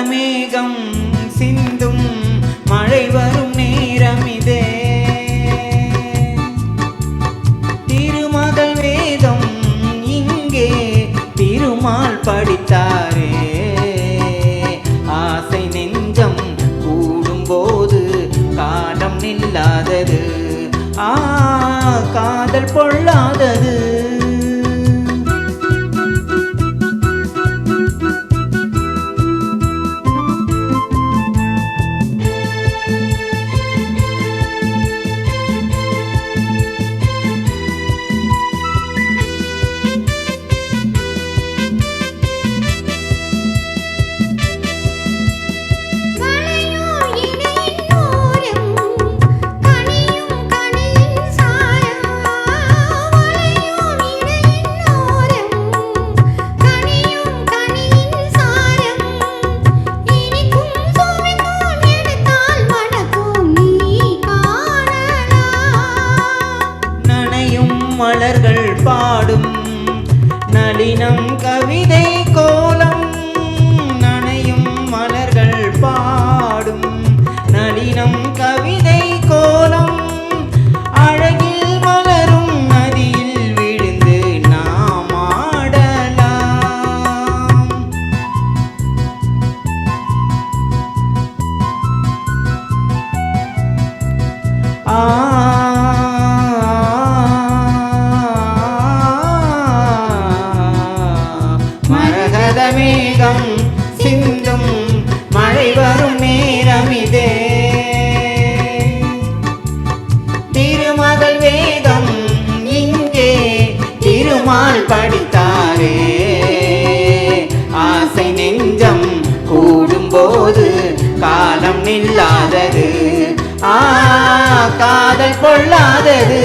மேகம் சிந்தும் மழை வரும் நேரம் இதே. திருமகள் வேதம் இங்கே திருமால் படித்தாரே. ஆசை நெஞ்சம் கூடும்போது காலம் நில்லாதது, காதல் பொல்லாதது. மலர்கள் பாடும் நளினம் கவிதை கோலம். நனையும் மலர்கள் பாடும் நளினம் கவிதை கோலம். அழகில் மலரும் நதியில் விழுந்து நாம் ஆடலாம். மேகம் சிந்தும் மழை வரும் நேரம் இதே. திருமகள் வேதம் இங்கே திருமால் படித்தாரே. ஆசை நெஞ்சம் கூடும்போது காலம் நில்லாதது, காதல் பொல்லாதது.